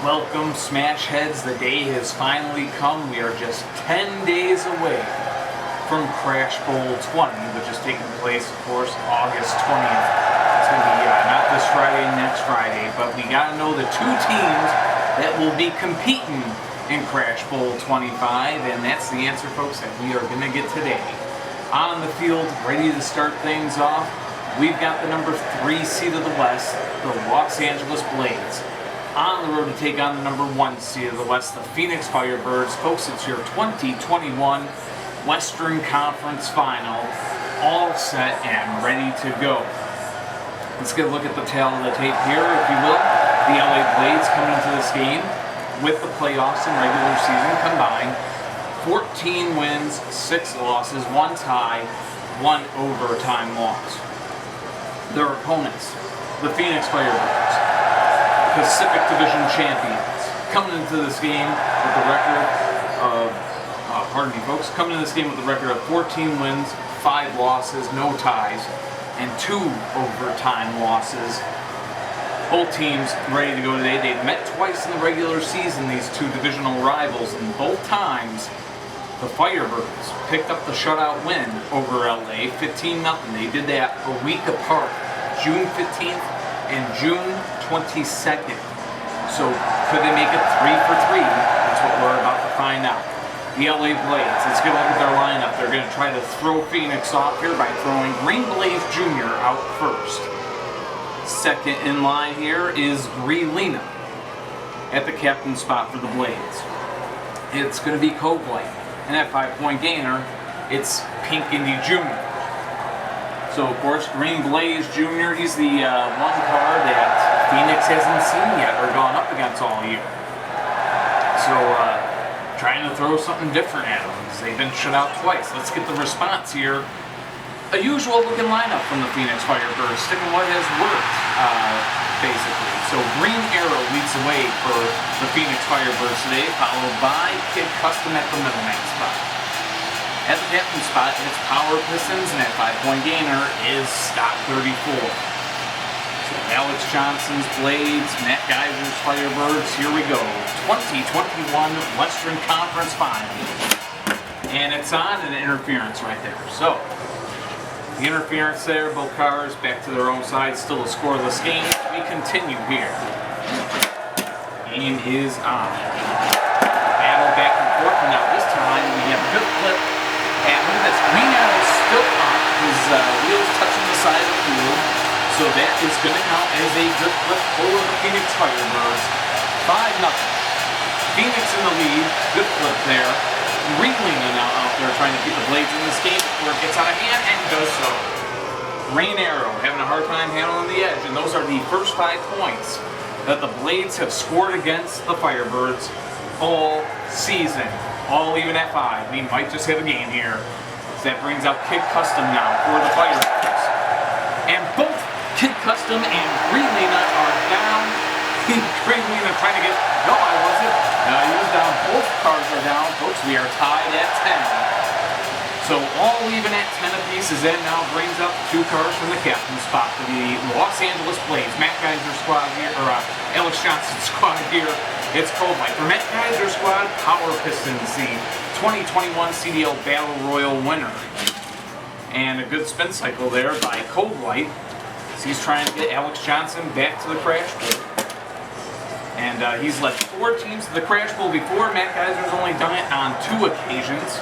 Welcome, Smash Heads. The day has finally come. We are just 10 days away from Crash Bowl 20, which is taking place, of course, August 20th. It's going to be not this Friday, next Friday, but we got to know the two teams that will be competing in Crash Bowl 25, and that's the answer, folks, that we are going to get today. On the field, ready to start things off, we've got the number 3 seed of the West, the Los Angeles Blades. On the road to take on the number 1 seed of the West, the Phoenix Firebirds. Folks, it's your 2021 Western Conference Final, all set and ready to go. Let's get a look at the tail of the tape here, if you will. The LA Blades coming into this game with the playoffs and regular season combined. 14 wins, 6 losses, 1 tie, 1 overtime loss. Their opponents, the Phoenix Firebirds, Pacific Division champions, coming into this game with the record of, coming into this game with a record of 14 wins, 5 losses, no ties, and 2 overtime losses. Both teams ready to go today. They've met twice in the regular season, these two divisional rivals, and both times the Firebirds picked up the shutout win over LA, 15-0. They did that a week apart, June 15th and June 22nd. So could they make it 3 for 3? That's what we're about to find out. The LA Blades, let's get a look at their lineup. They're going to try to throw Phoenix off here by throwing Green Blaze Jr. out first. Second in line here is Relina at the captain spot for the Blades. It's going to be Coblight. And that 5-point gainer, it's Pink Indy Jr. So, of course, Green Blaze Jr., he's the one card that Phoenix hasn't seen yet or gone up against all year. So, trying to throw something different at them because they've been shut out twice. Let's get the response here. A usual looking lineup from the Phoenix Firebirds, sticking what has worked, basically. So, Green Arrow leads the way for the Phoenix Firebirds today, followed by Kid Custom at the middleman spot. At the captain spot, it's Power Pistons, and that 5-point gainer is Scott 34. So Alex Johnson's Blades, Matt Geiser's Firebirds, here we go. 2021 Western Conference Final. And it's on an interference right there. So, the interference there, both cars back to their own side, still a scoreless game. We continue here. Game is on. Battle back and forth, and now this time we have a good flip. Happening. That's Green Arrow still up. His wheels touching the side of the field. So that is going to count as a good flip over the Phoenix Firebirds. 5-0. Phoenix in the lead. Good flip there. Relina now out there trying to keep the Blades in this game before it gets out of hand and does so. Green Arrow having a hard time handling the edge, and those are the first 5 points that the Blades have scored against the Firebirds all season. All even at 5. We might just have a game here. So that brings out Kid Custom now for the Firebirds. And both Kid Custom and Relina are down. Relina trying to get... No, I wasn't. No, he was down. Both cars are down. Folks, we are tied at 10. So all even at 10 apiece is that now brings up 2 cars from the captain spot for the Los Angeles Blades. Matt Geiser's squad here, or Alex Johnson's squad here. It's Coblight. For Matt Geiser's squad, Power Pistons, the 2021 CDL Battle Royal winner. And a good spin cycle there by Coblight. So he's trying to get Alex Johnson back to the Crash Bowl. And he's led 4 teams to the Crash Bowl before. Matt Geiser's only done it on 2 occasions.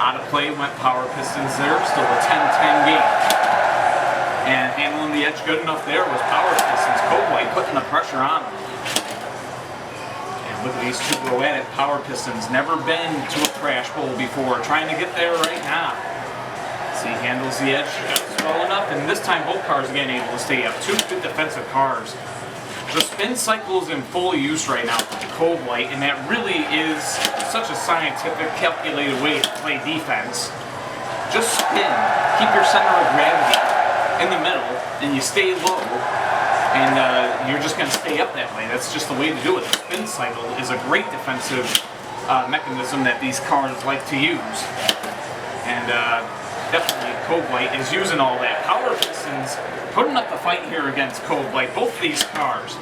Out of play went Power Pistons there. Still a 10-10 game. And handling the edge good enough there was Power Pistons. Coblight putting the pressure on him. Look at these two go at it. Power Pistons never been to a Crash Bowl before. Trying to get there right now. See, he handles the edge just well enough. And this time both cars again able to stay up. 2 good defensive cars. The spin cycle is in full use right now for Coblight. And that really is such a scientific, calculated way to play defense. Just spin. Keep your center of gravity in the middle. And you stay low. And you're just going to stay up that way. That's just the way to do it. The spin cycle is a great defensive mechanism that these cars like to use. And definitely Coblight is using all that. Power Pistons putting up the fight here against Coblight. Both of these cars.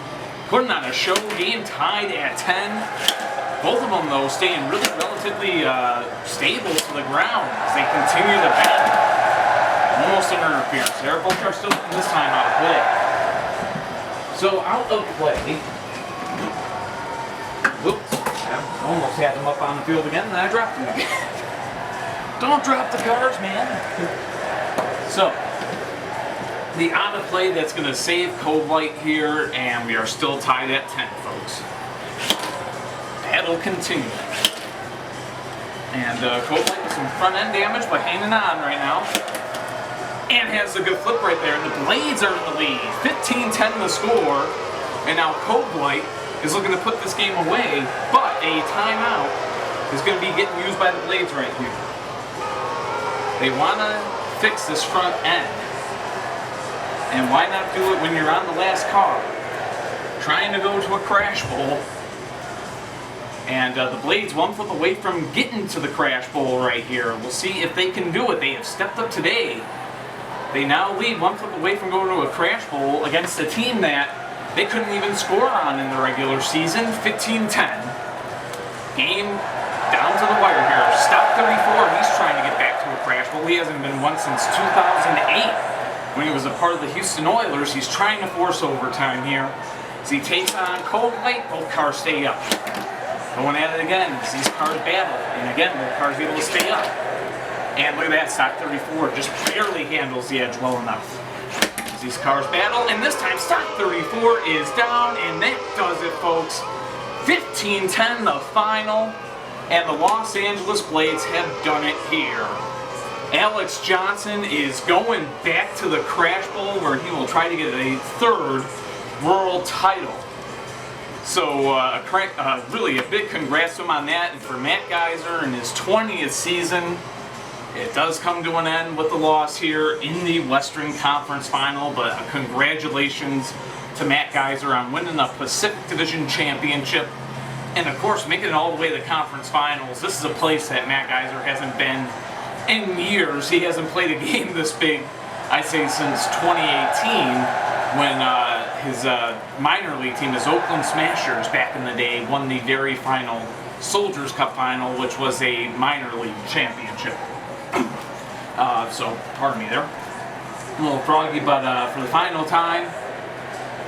putting on a show game, tied at 10. Both of them, though, staying really relatively stable to the ground as they continue to bend. Almost an interference there. Both are still this time out of play. So out of play. Whoops. I almost had them up on the field again, and I dropped them again. Don't drop the cards, man. So, the out of play that's going to save Cove Light here, and we are still tied at 10, folks. That'll continue. And Cove Light with some front end damage, but hanging on right now. And has a good flip right there. And the Blades are in the lead. 15-10 the score. And now Cove Light is looking to put this game away, but a timeout is going to be getting used by the Blades right here. They want to fix this front end. And why not do it when you're on the last car? Trying to go to a Crash Bowl. And the Blades 1 flip away from getting to the Crash Bowl right here. We'll see if they can do it. They have stepped up today. They now lead 1 flip away from going to a Crash Bowl against a team that they couldn't even score on in the regular season. 15-10. Game down to the wire here. Stop 34. He's trying to get back to a Crash Bowl. He hasn't been one since 2008. When he was a part of the Houston Oilers. He's trying to force overtime here. As he takes on Cove Light, both cars stay up. Going at it again as these cars battle. And again, both cars able to stay up. And look at that, stock 34 just barely handles the edge well enough. As these cars battle, and this time stock 34 is down, and that does it, folks. 15-10 the final, and the Los Angeles Blades have done it here. Alex Johnson is going back to the Crash Bowl where he will try to get a third world title. So really a big congrats to him on that. And for Matt Geiser in his 20th season, it does come to an end with the loss here in the Western Conference Final. But congratulations to Matt Geiser on winning the Pacific Division Championship. And of course, making it all the way to the Conference Finals. This is a place that Matt Geiser hasn't been in years. He hasn't played a game this big, I'd say, since 2018 when his minor league team, his Oakland Smashers, back in the day, won the very final Soldiers Cup final, which was a minor league championship. So, pardon me there. A little froggy, but for the final time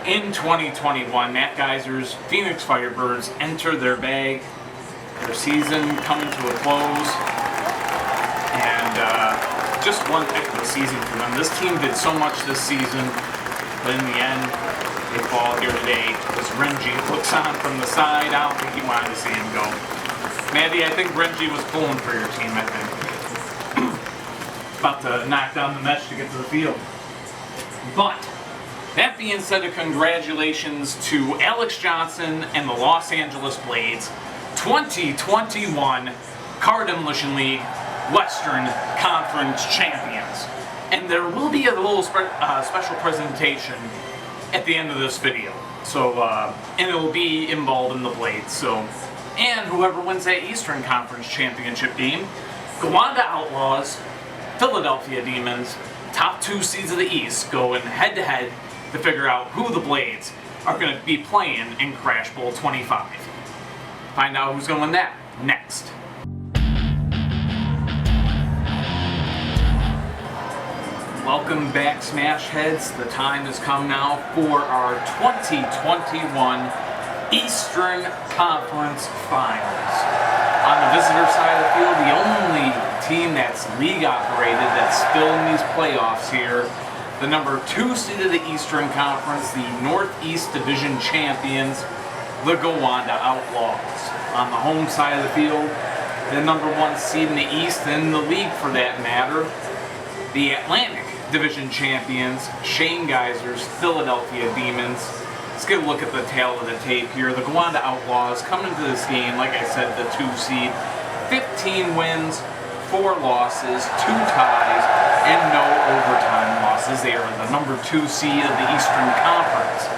in 2021, Matt Geiser's Phoenix Firebirds enter their bag. Their season coming to a close. And just one heck of a season for them. This team did so much this season, but in the end, they fall here today. As Renji looks on from the side, I don't think he wanted to see him go. Maddie, I think Renji was pulling for your team, I think. About to knock down the mesh to get to the field. But, that being said, congratulations to Alex Johnson and the Los Angeles Blades, 2021 Car Demolition League Western Conference champions. And there will be a little special presentation at the end of this video. So, and it will be involved in the Blades. So, and whoever wins that Eastern Conference championship game, Gowanda Outlaws, Philadelphia Demons, top 2 seeds of the East, going head-to-head to figure out who the Blades are going to be playing in Crash Bowl 25. Find out who's going to win that next. Welcome back, Smash Heads. The time has come now for our 2021 Eastern Conference Finals. On the visitor side of the field, the only team that's league operated that's still in these playoffs here, the number 2 seed of the Eastern Conference, the Northeast Division champions, the Gowanda Outlaws. On the home side of the field, the number 1 seed in the East, and the league for that matter, the Atlantic Division champions, Shane Geiser's Philadelphia Demons. Let's get a look at the tail of the tape here. The Gowanda Outlaws coming into this game, like I said, the 2 seed, 15 wins, 4 losses, 2 ties, and no overtime losses. They are the number 2 seed of the Eastern Conference.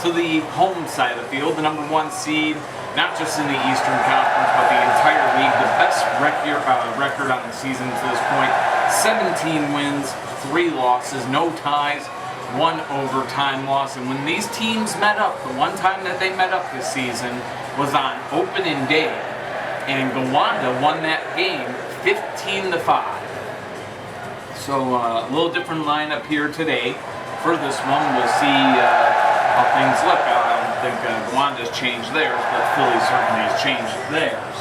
To the home side of the field, the number 1 seed, not just in the Eastern Conference, but the entire league, the best record on the season to this point, 17 wins, 3 losses, no ties, 1 overtime loss. And when these teams met up, the one time that they met up this season was on opening day, and Gowanda won that game 15-5. So a little different lineup here today. For this one, we'll see how things look. I don't think Gowanda's changed theirs, but Philly certainly has changed theirs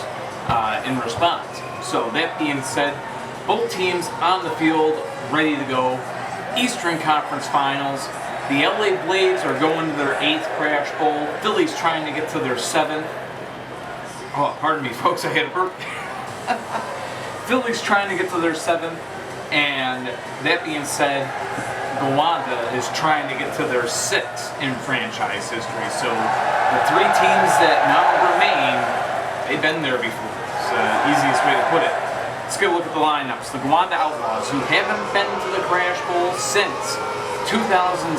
in response. So that being said, both teams on the field, ready to go. Eastern Conference Finals. The LA Blades are going to their 8th Crash Bowl. Philly's trying to get to their 7th. Oh, pardon me, folks, I had a burp. Philly's trying to get to their 7th, and that being said, Gowanda is trying to get to their 6th in franchise history. So the 3 teams that now remain, they've been there before. It's the easiest way to put it. Let's get a look at the lineups. The Gowanda Outlaws, who haven't been to the Crash Bowl since 2007.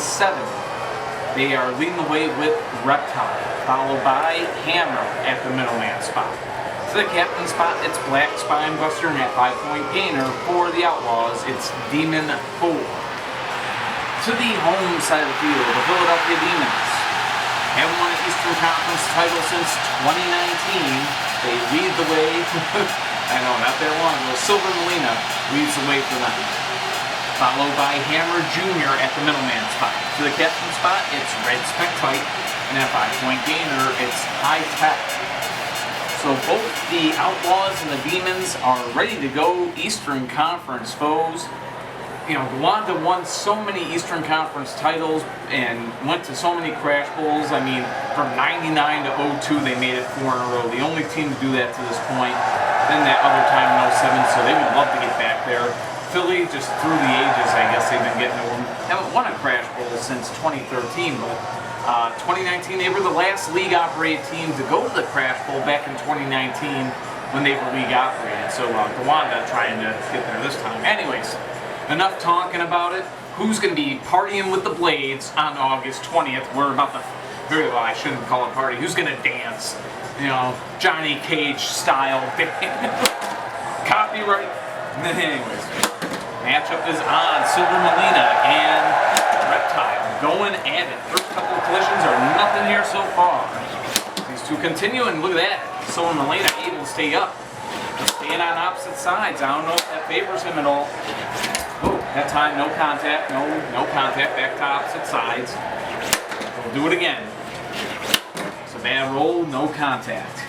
They are leading the way with Reptile, followed by Hammer at the middleman spot. To the captain spot, it's Black Spinebuster, and at 5-point gainer for the Outlaws, it's Demon 4. To the home side of the field, the Philadelphia Demons haven't won an Eastern Conference title since 2019. They lead the way. I know, not that long ago. Silver Molina leads the way for them. Followed by Hammer Jr. at the middleman spot. To the captain spot, it's Red Spectite, and at 5-point gainer, it's High Tech. So both the Outlaws and the Demons are ready to go. Eastern Conference foes. You know, Gowanda won so many Eastern Conference titles and went to so many Crash Bowls. I mean, from 99 to 02, they made it 4 in a row. The only team to do that to this point. Then that other time in 07, so they would love to get back there. Philly, just through the ages, I guess they've been getting to them. Haven't won a Crash Bowl since 2013, but 2019, they were the last league-operated team to go to the Crash Bowl back in 2019 when they were league-operated. So Gowanda trying to get there this time. Anyways, enough talking about it. Who's going to be partying with the Blades on August 20th? We're about to, very well, I shouldn't call it a party. Who's going to dance? You know, Johnny Cage style dance. Copyright. Anyways, matchup is on. Silver Molina and Reptile going at it. First couple of collisions are nothing here so far. These two continue, and look at that. Silver Molina able to stay up. Staying on opposite sides. I don't know if that favors him at all. Oh, that time no contact. No contact. Back to opposite sides. We'll do it again. It's a bad roll. No contact.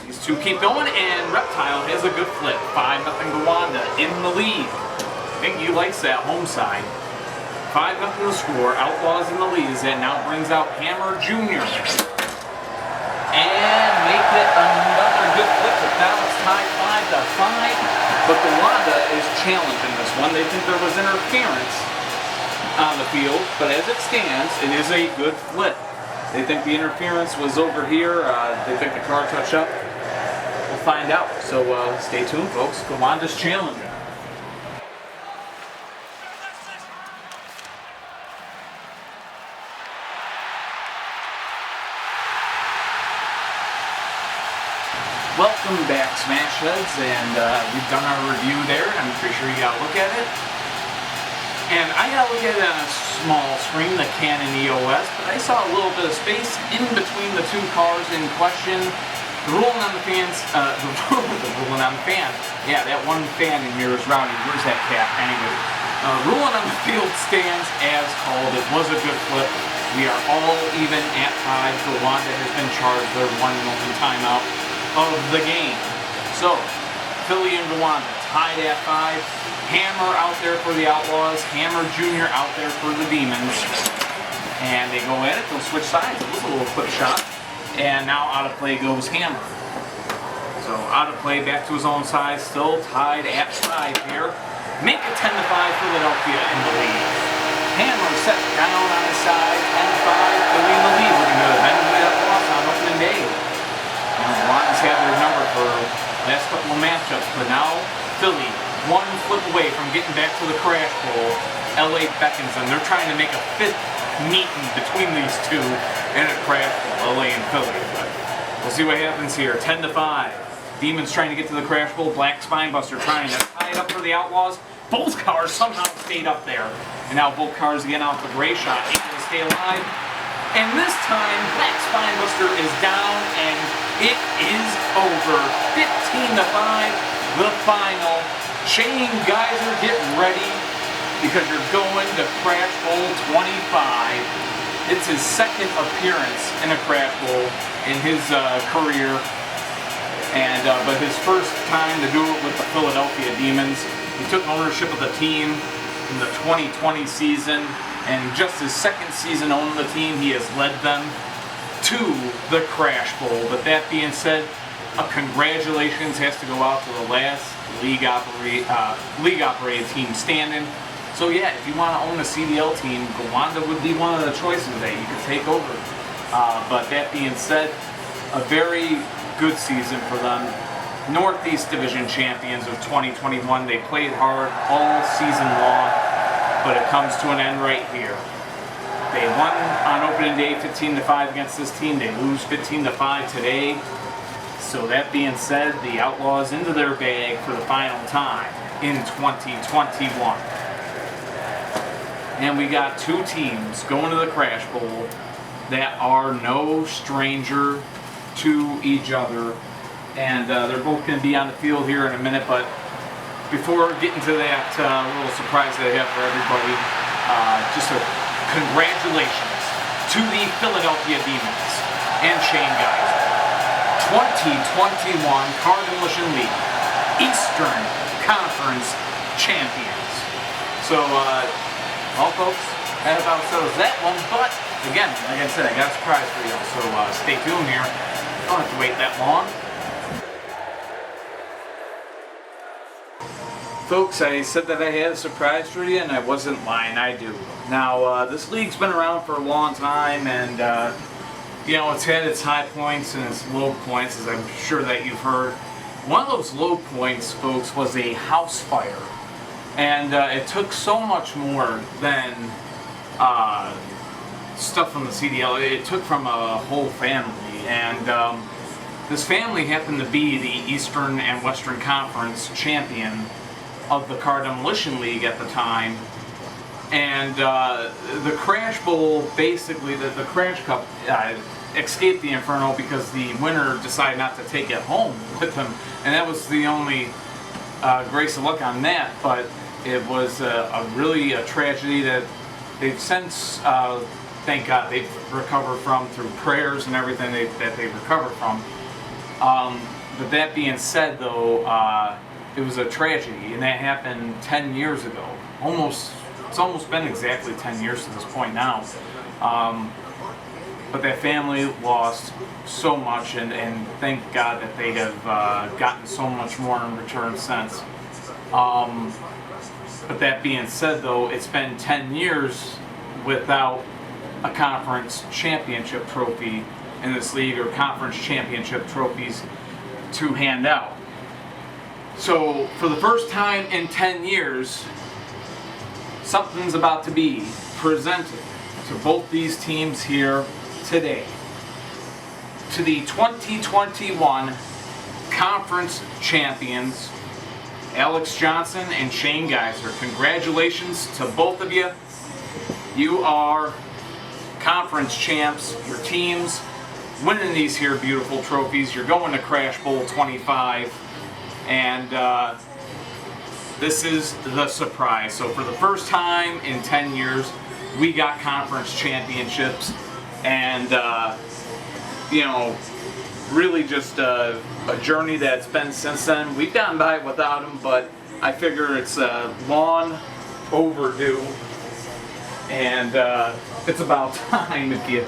These two keep going, and Reptile has a good flip. 5-0 Gowanda in the lead. I think he likes that home side. 5-0 the score. Outlaws in the lead as that now brings out Hammer Jr. And make it another good flip. But now it's tied 5-5. But Gowanda is challenging this one. They think there was interference on the field, but as it stands, it is a good flip. They think the interference was over here. They think the car touched up. We'll find out. So stay tuned, folks. Gowanda's challenging. Welcome back, Smash Heads, and we've done our review there. I'm pretty sure you got to look at it. And I got to look at it on a small screen, the Canon EOS, but I saw a little bit of space in between the two cars in question. The ruling on the fans, the ruling on the fan. Yeah, that one fan in here is rowdy. Where's that cat? Anyway, ruling on the field stands as called. It was a good flip. We are all even at 5. Gowanda has been charged their one and only timeout of the game. So, Philly and Gowanda tied at 5. Hammer out there for the Outlaws. Hammer Jr. out there for the Demons. And they go at it. They'll switch sides. It was a little quick shot. And now out of play goes Hammer. So out of play, back to his own side. Still tied at 5 here. Make it 10-5 Philadelphia in the lead. Hammer set down on his side. 10-5. Philly in the lead. Looking good. Then we got lost on opening day. The Lions have their number for the last couple of matchups, but now Philly, one flip away from getting back to the Crash Bowl. LA beckons them. They're trying to make a 5th meeting between these two in a Crash Bowl, LA and Philly. But we'll see what happens here. 10-5. Demons trying to get to the Crash Bowl. Black Spinebuster trying to tie it up for the Outlaws. both cars somehow stayed up there. And now both cars again off the gray shot, able to stay alive. And this time, that Spinebuster is down, and it is over. 15-5, the final. Shane Geyser, get ready, because you're going to Crash Bowl 25. It's his second appearance in a Crash Bowl in his career, and but his first time to do it with the Philadelphia Demons. He took ownership of the team in the 2020 season, and just his second season owning the team, he has led them to the Crash Bowl. But that being said, congratulations has to go out to the last league-operated team standing. So yeah, if you want to own a CDL team, Gowanda would be one of the choices that you could take over. But that being said, a very good season for them. Northeast Division champions of 2021. They played hard all season long, but it comes to an end right here. They won on opening day 15-5 against this team. They lose 15-5 today. So that being said, the Outlaws into their bag for the final time in 2021. And we got two teams going to the Crash Bowl that are no stranger to each other. And they're both going to be on the field here in a minute. But before getting to that little surprise that I have for everybody, just a congratulations to the Philadelphia Demons and Shane Geyser. 2021 Car Demolition League Eastern Conference champions. So, well, folks, that about settles that one. But again, like I said, I got a surprise for you. So stay tuned here. Don't have to wait that long. Folks, I said that I had a surprise for you, and I wasn't lying. I do. Now, this league's been around for a long time, and you know, it's had its high points and its low points, as I'm sure that you've heard. One of those low points, folks, was a house fire. And it took so much more than stuff from the CDL. It took from a whole family. And this family happened to be the Eastern and Western Conference champion of the Car Demolition League at the time. And the Crash Bowl, basically, the Crash Cup escaped the Inferno because the winner decided not to take it home with them. And that was the only grace of luck on that. But it was really a tragedy that they've since, thank God, they've recovered from through prayers and everything that they've recovered from. But that being said, though, it was a tragedy, and that happened 10 years ago. It's almost been exactly 10 years to this point now. But that family lost so much, and thank God that they have gotten so much more in return since. But that being said, though, it's been 10 years without a conference championship trophy in this league, or conference championship trophies to hand out. So for the first time in 10 years, something's about to be presented to both these teams here today. To the 2021 conference champions, Alex Johnson and Shane Geyser. Congratulations to both of you. You are conference champs. Your teams winning these here beautiful trophies. You're going to Crash Bowl 25. And this is the surprise. So for the first time in 10 years, we got conference championships. And, you know, really just a journey that's been since then. We've gotten by without them, but I figure it's long overdue. And it's about time, if you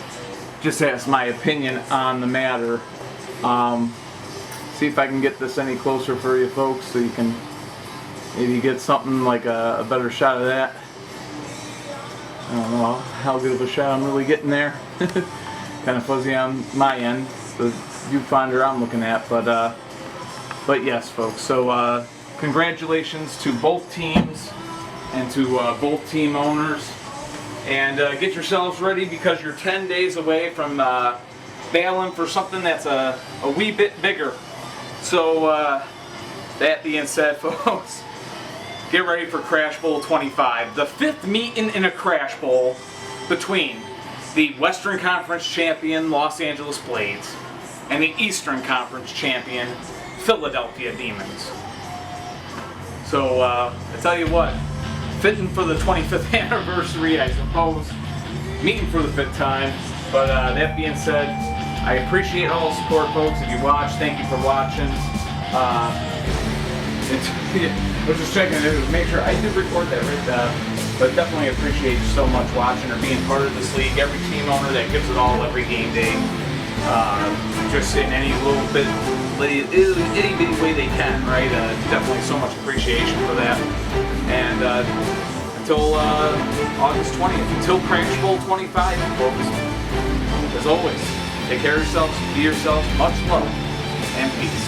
just ask my opinion on the matter. See if I can get this any closer for you folks, so you can maybe get something like a better shot of that. I don't know how good of a shot I'm really getting there. Kind of fuzzy on my end, the viewfinder I'm looking at, but yes, folks. So congratulations to both teams and to both team owners, and get yourselves ready, because you're 10 days away from battling for something that's a wee bit bigger. So that being said, folks, get ready for Crash Bowl 25, the 5th meeting in a Crash Bowl between the Western Conference champion Los Angeles Blades and the Eastern Conference champion Philadelphia Demons. So I tell you what, fitting for the 25th anniversary, I suppose, meeting for the 5th time. But that being said, I appreciate all the support, folks. If you watch, thank you for watching. I was just checking to make sure I did record that right, but definitely appreciate you so much watching or being part of this league. Every team owner that gives it all every game day, just in any little bit, itty bitty way they can, right? Definitely so much appreciation for that. And until August 20th, until Crash Bowl 25, folks, as always, take care of yourselves, be yourselves, much love, and peace.